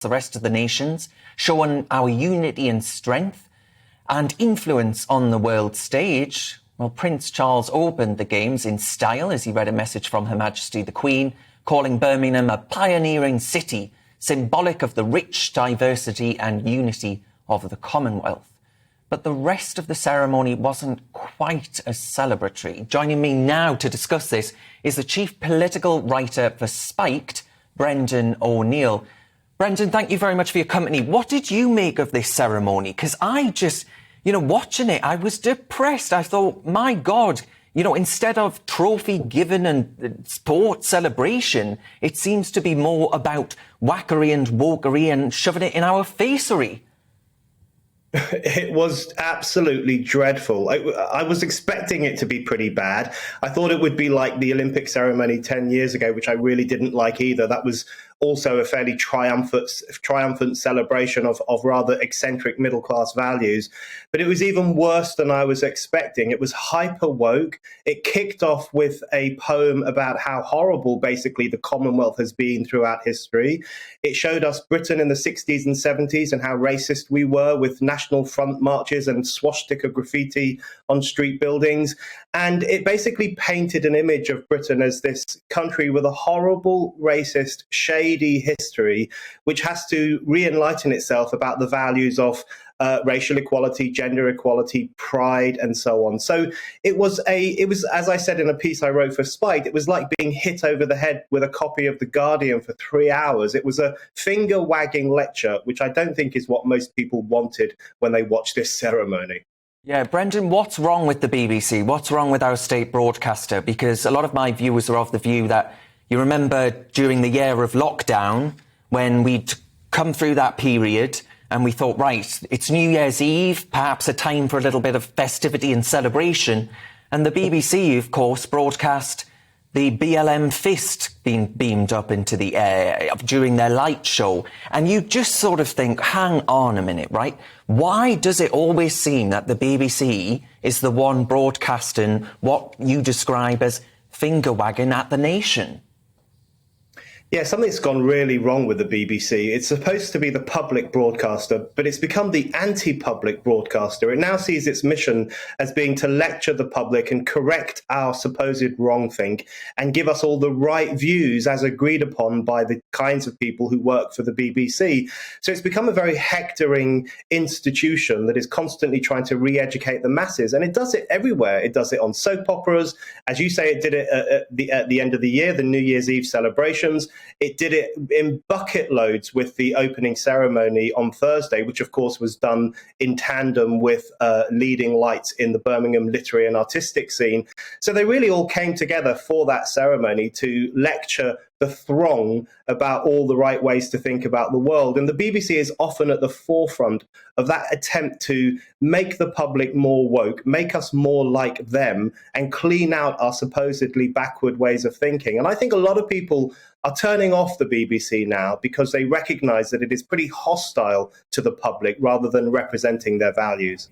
the rest of the nations, showing our unity and strength and influence on the world stage. Well, Prince Charles opened the Games in style as he read a message from Her Majesty the Queen, calling Birmingham a pioneering city, symbolic of the rich diversity and unity of the Commonwealth. But the rest of the ceremony wasn't quite as celebratory. Joining me now to discuss this is the chief political writer for Spiked, Brendan O'Neill. Brendan, thank you very much for your company. What did you make of this ceremony? Because I just, watching it, I was depressed. I thought, my God, instead of trophy given and sport celebration, it seems to be more about whackery and wokery and shoving it in our facery. It was absolutely dreadful. I was expecting it to be pretty bad. I thought it would be like the Olympic ceremony 10 years ago, which I really didn't like either. That was also a fairly triumphant celebration of rather eccentric middle-class values. But it was even worse than I was expecting. It was hyper-woke. It kicked off with a poem about how horrible, basically, the Commonwealth has been throughout history. It showed us Britain in the 60s and 70s and how racist we were, with National Front marches and swastika graffiti on street buildings. And it basically painted an image of Britain as this country with a horrible, racist, shady history, which has to re-enlighten itself about the values of racial equality, gender equality, pride, and so on. So it was, as I said in a piece I wrote for Spiked, it was like being hit over the head with a copy of The Guardian for 3 hours. It was a finger-wagging lecture, which I don't think is what most people wanted when they watched this ceremony. Yeah, Brendan, what's wrong with the BBC? What's wrong with our state broadcaster? Because a lot of my viewers are of the view that you remember during the year of lockdown when we'd come through that period and we thought, right, it's New Year's Eve, perhaps a time for a little bit of festivity and celebration. And the BBC, of course, broadcast the BLM fist being beamed up into the air during their light show. And you just sort of think, hang on a minute, right? Why does it always seem that the BBC is the one broadcasting what you describe as finger-wagging at the nation? Yeah, something's gone really wrong with the BBC. It's supposed to be the public broadcaster, but it's become the anti-public broadcaster. It now sees its mission as being to lecture the public and correct our supposed wrongthink and give us all the right views as agreed upon by the kinds of people who work for the BBC. So it's become a very hectoring institution that is constantly trying to re-educate the masses. And it does it everywhere. It does it on soap operas. As you say, it did it at the end of the year, the New Year's Eve celebrations. It did it in bucket loads with the opening ceremony on Thursday, which, of course, was done in tandem with leading lights in the Birmingham literary and artistic scene. So they really all came together for that ceremony to lecture the throng about all the right ways to think about the world. And the BBC is often at the forefront of that attempt to make the public more woke, make us more like them, and clean out our supposedly backward ways of thinking. And I think a lot of people are turning off the BBC now because they recognize that it is pretty hostile to the public rather than representing their values.